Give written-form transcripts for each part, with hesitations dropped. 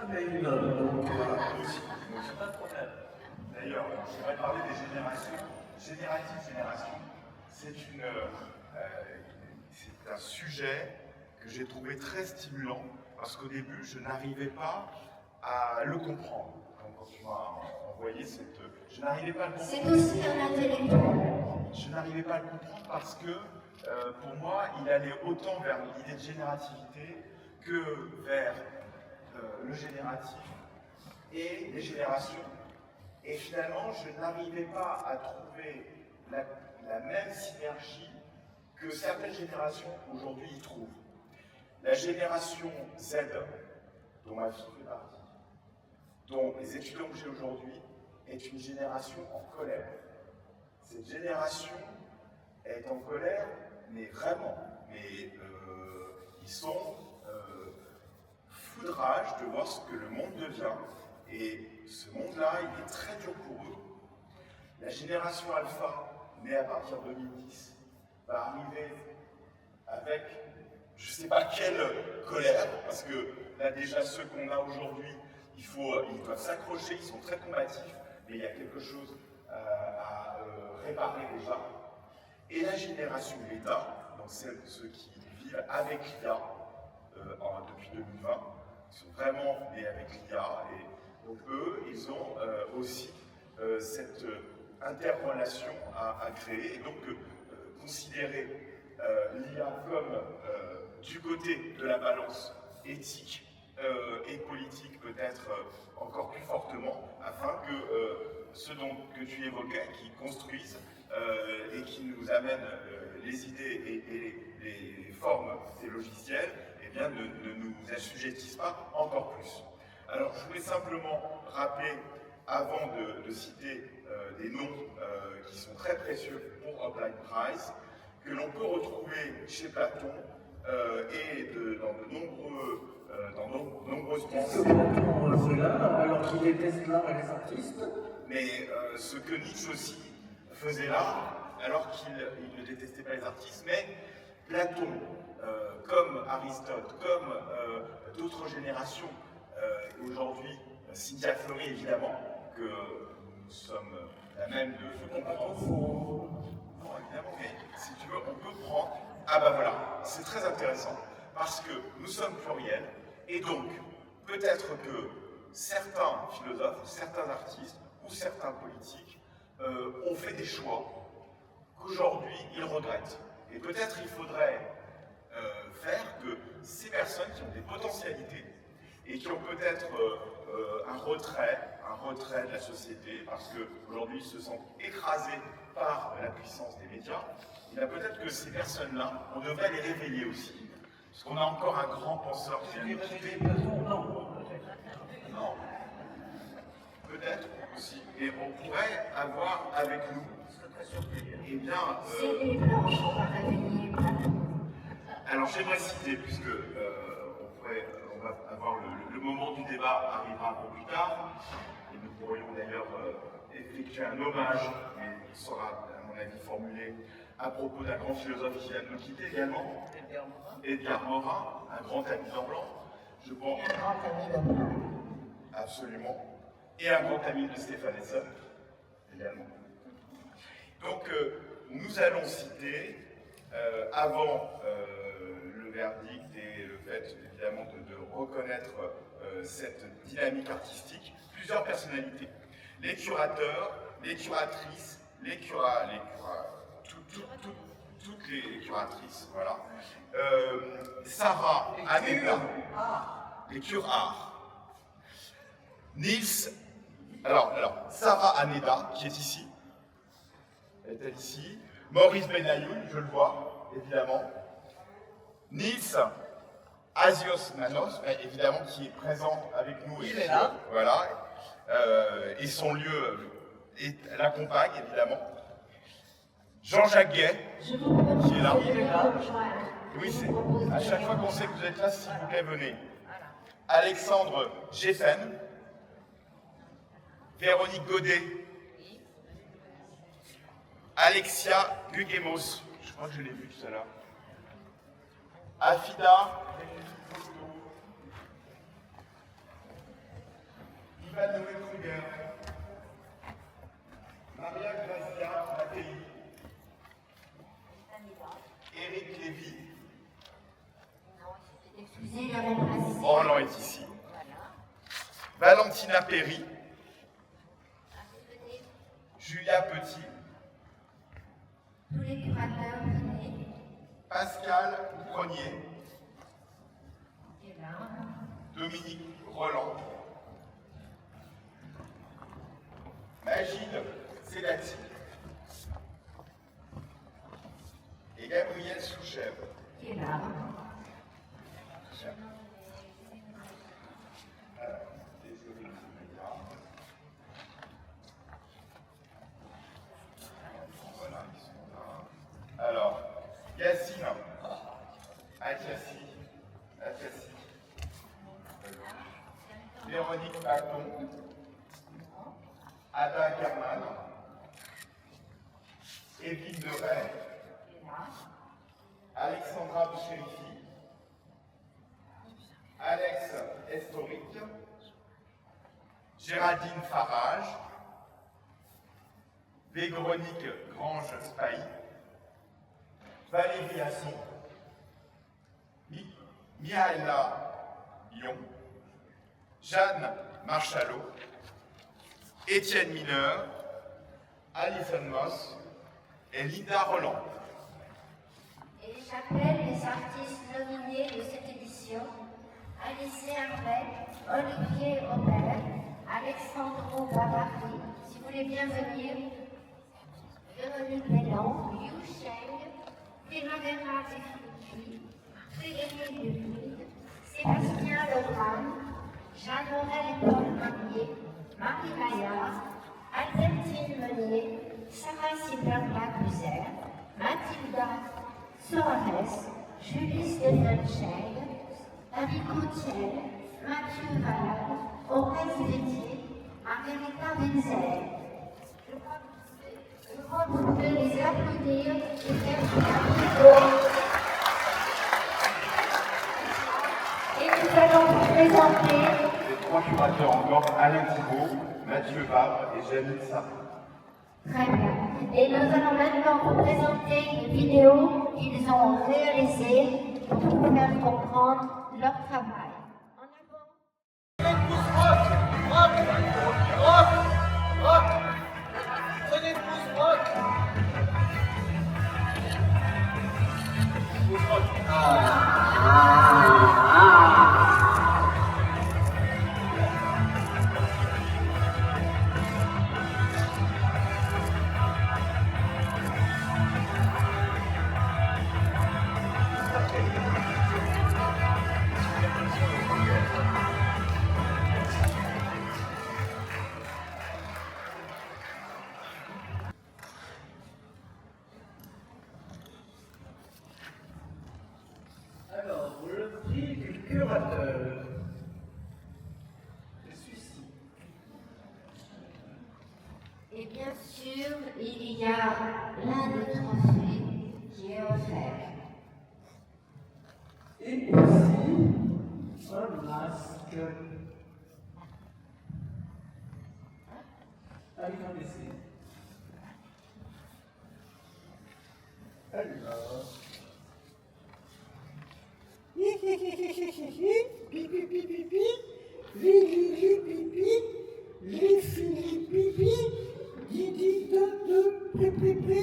mais une œuvre. Donc, Pas de problème. D'ailleurs, je voudrais parler des générations. Génération, c'est un sujet que j'ai trouvé très stimulant parce qu'au début, je n'arrivais pas à le comprendre. Quand tu m'as envoyé cette... Je n'arrivais pas à le comprendre. C'est aussi un intellectuel. Je n'arrivais pas à le comprendre parce que, pour moi, il allait autant vers l'idée de générativité que vers le génératif et les générations. Et finalement, je n'arrivais pas à trouver la même synergie que certaines générations aujourd'hui y trouvent. La génération Z, dont ma fille fait partie, dont les étudiants que j'ai aujourd'hui, est une génération en colère. Cette génération est en colère, mais vraiment. Mais ils sont foudrage de voir ce que le monde devient. Et ce monde-là, il est très dur pour eux. La génération alpha, née à partir de 2010, va arriver avec, je ne sais pas quelle colère, parce que là déjà ceux qu'on a aujourd'hui, ils doivent s'accrocher, ils sont très combatifs, mais il y a quelque chose à réparer déjà. Et la génération Beta, donc ceux qui vivent avec l'IA depuis 2020, ils sont vraiment nés avec l'IA, et donc eux, ils ont aussi cette interrelation à créer, et donc considérer l'IA comme du côté de la balance éthique et politique peut-être encore plus fortement, afin que ceux que tu évoquais, qui construisent et qui nous amènent les idées et les formes des logiciels, eh bien, ne nous assujettissent pas encore plus. Alors, je voulais simplement rappeler, avant de citer des noms qui sont très précieux pour Applied Price, que l'on peut retrouver chez Platon et dans de nombreuses pensées. Platon, cela, alors qu'il déteste l'art et les artistes. Mais ce que Nietzsche aussi faisait là, alors qu'il ne détestait pas les artistes, mais Platon, comme Aristote, comme d'autres générations, aujourd'hui, Cynthia Fleury évidemment, que nous sommes la même de comprendre. Non, évidemment, mais si tu veux, on peut prendre. Ah ben voilà, c'est très intéressant, parce que nous sommes pluriels, et donc, peut-être que certains philosophes, certains artistes, ou certains politiques ont fait des choix qu'aujourd'hui ils regrettent. Et peut-être il faudrait faire que ces personnes qui ont des potentialités et qui ont peut-être un retrait de la société, parce qu'aujourd'hui ils se sentent écrasés par la puissance des médias, il y a peut-être que ces personnes-là, on devrait les réveiller aussi. Parce qu'on a encore un grand penseur qui vient de nous quitter. Non. Peut-être aussi. Et on pourrait avoir avec nous, eh bien... C'est blanche, on va réveiller Platon. Alors j'aimerais citer, puisque on va avoir le moment du débat arrivera un peu plus tard, et nous pourrions d'ailleurs effectuer un hommage, mais qui sera, à mon avis, formulé à propos d'un grand philosophe qui vient de nous quitter également, Edgar Morin, un grand ami d'Orlan, je pense. Un grand ami d'Orlan. Absolument. Et un grand ami de Stéphane Hessel, également. Donc, nous allons citer, avant le verdict et le fait, évidemment, de reconnaître cette dynamique artistique, plusieurs personnalités. Les curateurs, les curatrices, toutes les curatrices, voilà. Sarah Aneda, les cure-arts. Niels, alors, Sarah Aneda, qui est ici, est-elle ici? Maurice Benayoun, je le vois, évidemment. Niels Asios Manos, évidemment, qui est présent avec nous. Il est là. Voilà. Et son lieu l'accompagne, évidemment. Jean-Jacques Gay, Je vous propose qui est là. de rejoindre. Oui, à chaque fois qu'on sait que vous êtes là, s'il vous plaît, venez. Alexandre Geffen, Véronique Godet, Alexia Guguemos, je crois que je l'ai vu tout à l'heure, Afida Ivan Noé Kruger, Maria Grazia Mattei, Éric Lévy. Excusez, il y avait pas. Roland est ici. Valentina Perry, Julia Petit, Tous les curateurs venez. Pascal Pronier, Et là, Dominique Roland, Magide Sedati et Gabriel Souchèvre. qui est là. Désolé, voilà, ils sont là. Alors, Yacine, Atiassi, Véronique Bacton, Ada Kerman, Evelyne Deray, Qui est là. Alexandra Boucherifi, Alex Estoric, Géraldine Farage, Véronique Grange-Spahi, Valérie Asson, Mihaela Lyon, Jeanne Marchalot, Étienne Mineur, Alison Moss et Linda Roland. Et j'appelle les artistes nominés de cette édition: Alice Hervé, Olivier Aubert, Alexandro Bavary, si vous voulez bien venir, Véronique Mélan, Yu Sheng, Primavera Effici, Frédéric Dupuis, Sébastien Legrand, Jeanne-Aurel et Paul Marier, Marie Maillard, Albertine Meunier, Sarah Silberberg-Buzer, Mathilda Soares, Julie Stephenscheng, David Coutiel, Mathieu Valade, Aurèle Vétier, Margarita Wenzel. Je crois que vous pouvez les applaudir et faire un applaudissement. Et nous allons vous présenter Les trois curateurs encore, Alain Thibault, Mathieu Vabre et Janine Sarr. très bien. Et nous allons maintenant vous présenter les vidéos qu'ils ont réalisées pour vous faire comprendre leur travail. En avant. Alors, le prix du curateur. Je suis ici. Et bien sûr, il y a l'un des trophées qui est offert. Et ici, un masque. Avec un dessin. Alors. Pipi pipi pipi, Lili pipi, Lili pipi, Didi de pipi,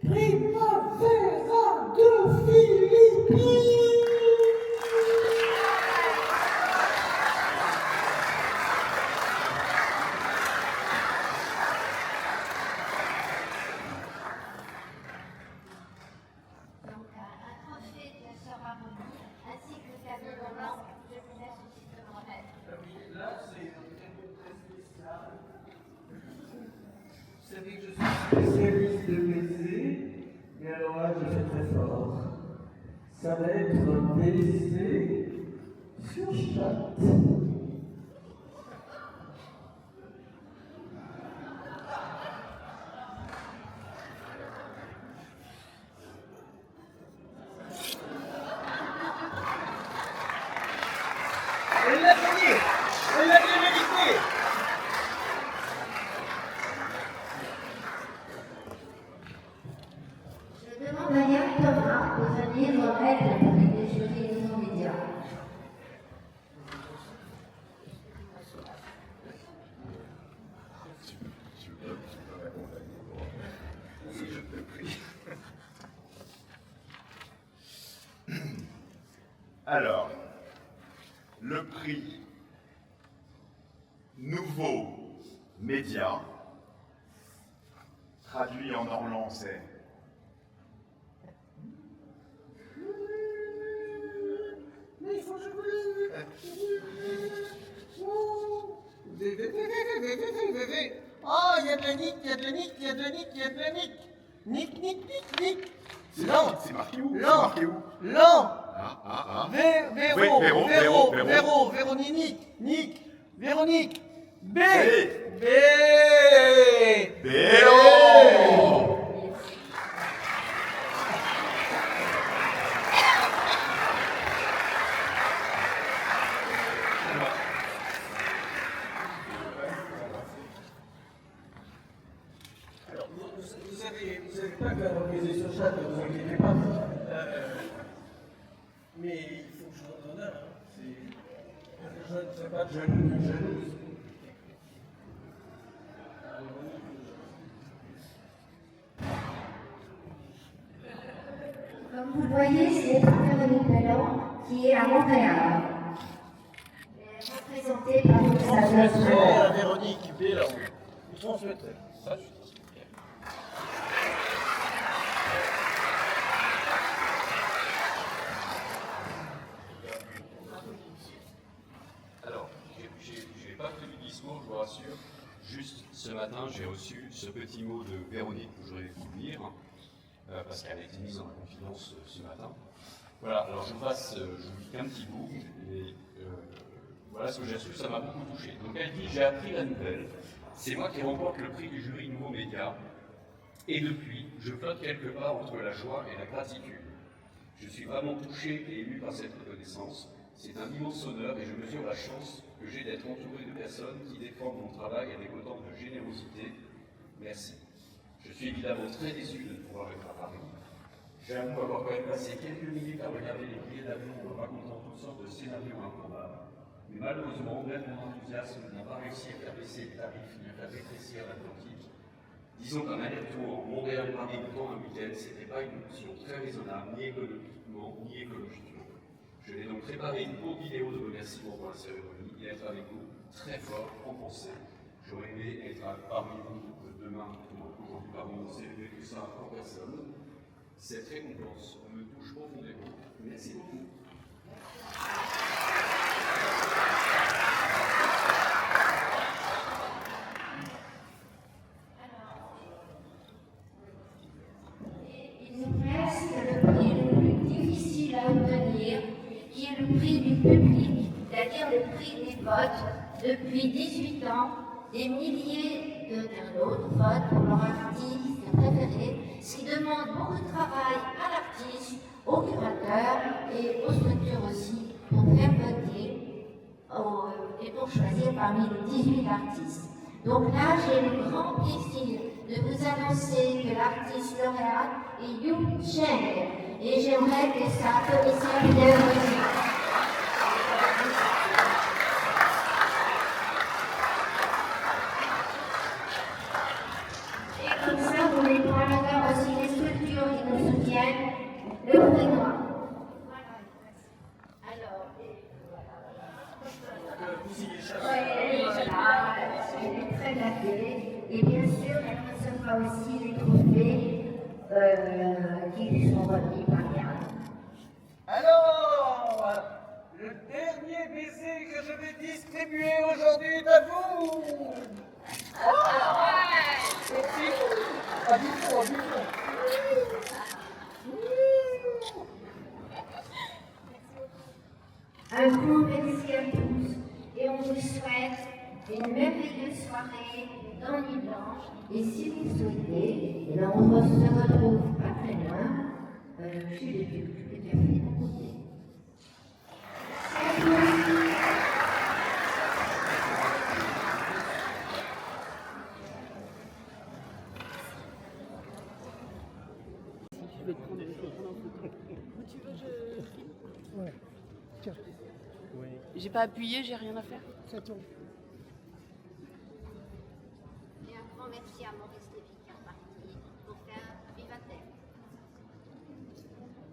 Primavera de Philippines. Donc, un trophée te sera remis, ainsi que le cadeau de l'an. Je vous laisse aussi te le remettre. Là, c'est un cadeau très spécial. Vous savez que je suis spécialiste de baiser, et alors là, je fais très fort. Ça va être un baiser sur chatte. Elle l'a gagné! Elle l'a bien mérité! demande à Yann Thomas de venir remettre la prix des jurys et nos médias. Je te prie. Alors, le prix Nouveau Média, traduit en orlan, c'est Mais il faut que je vous Oh, il y a de la nique, il y a de la nique, il y a de la nique, il y a de la nique. Nique, nique, nique, nique. c'est marqué où? C'est Lent, marqué où? lent. Oui, Véro. Véronique, Nick, Véronique, B, B, Véro. Alors, vous avez pas galvanisé ce chat, ne vous inquiétez pas. Mais il faut que je vous donne un. Je ne fais pas de jalouse. Comme vous le voyez, c'est Véronique Bellon qui est à Montréal. Elle est représentée par une Transmettrai à Véronique Bélan. Vous transmettrez. Alors, j'ai pas fait du discours, je vous rassure. Juste ce matin, j'ai reçu ce petit mot de Véronique que je voudrais vous lire, parce qu'elle a été mise en confidence ce matin. Voilà, alors je vous lis qu'un petit bout, et voilà ce que j'ai reçu, ça m'a beaucoup touché. Donc elle dit: j'ai appris la nouvelle, c'est moi qui remporte le prix du jury Nouveau Média, et depuis, je flotte quelque part entre la joie et la gratitude. Je suis vraiment touché et ému par cette reconnaissance. C'est un immense honneur et je mesure la chance que j'ai d'être entouré de personnes qui défendent mon travail avec autant de générosité. Merci. Je suis évidemment très déçu de ne pouvoir être à Paris. J'avoue avoir quand même passé quelques minutes à regarder les billets d'avion en racontant toutes sortes de scénarios improbables. Mais malheureusement, même mon enthousiasme n'a pas réussi à faire baisser les tarifs ni à faire rétrécir l'Atlantique. Disons qu'un aller-retour Montréal-Paris pendant un week-end, ce n'était pas une option très raisonnable, ni économiquement, ni écologiquement. Je vais donc préparer une courte vidéo de remerciement pour la cérémonie et être avec vous très fort en pensée. J'aurais aimé être parmi vous demain, aujourd'hui parmi nous, célébrer tout ça en personne. Cette récompense me touche profondément. Merci beaucoup. Il nous reste le prix le plus difficile à obtenir, qui est le prix du public, c'est-à-dire le prix des votes. Depuis 18 ans, des milliers d'internautes votent pour leur artiste préféré, ce qui demande beaucoup de travail à l'artiste, au curateur et aux structures aussi pour faire voter et pour choisir parmi les 18 artistes. Donc là, j'ai le grand plaisir de vous annoncer que l'artiste lauréat est Yu Cheng. Et j'aimerais que ça applaudisse bien aussi. Et comme ça, vous mettez en avant aussi les structures qui nous soutiennent, le prix noir. Alors, oui, voilà, elle est très gâtée. Et bien sûr, elle recevra aussi les trophées qui sont remis par Yann. Alors, le dernier baiser que je vais distribuer aujourd'hui est à vous. Pas du tout. Un grand merci à tous et on vous souhaite une merveilleuse soirée dans Nuit Blanche. Et si vous souhaitez, eh bien, on se retrouve pas très loin chez les cafés d'à côté. À tous. vais te prendre, en photo. Où tu veux, je filme? Ouais. Tiens. Oui. J'ai pas appuyé, j'ai rien à faire. Ça tourne. Et un grand merci à Maurice Lévy qui est reparti pour faire Vivatel.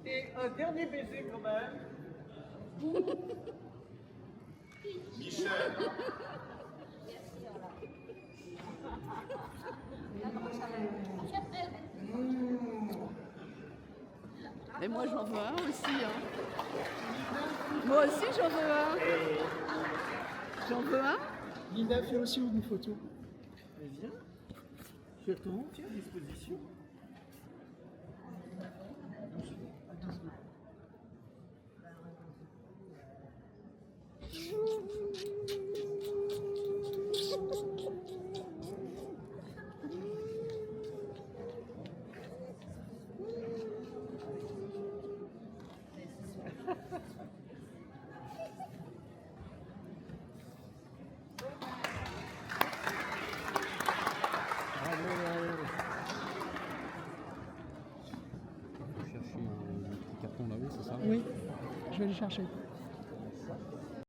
Et un dernier baiser quand même. Michel, Et moi j'en veux un aussi. Hein. Moi aussi j'en veux un. J'en veux un. Linda fait aussi une photo. Mais viens. Je te montre, tiens, à disposition. Oui, je vais le chercher.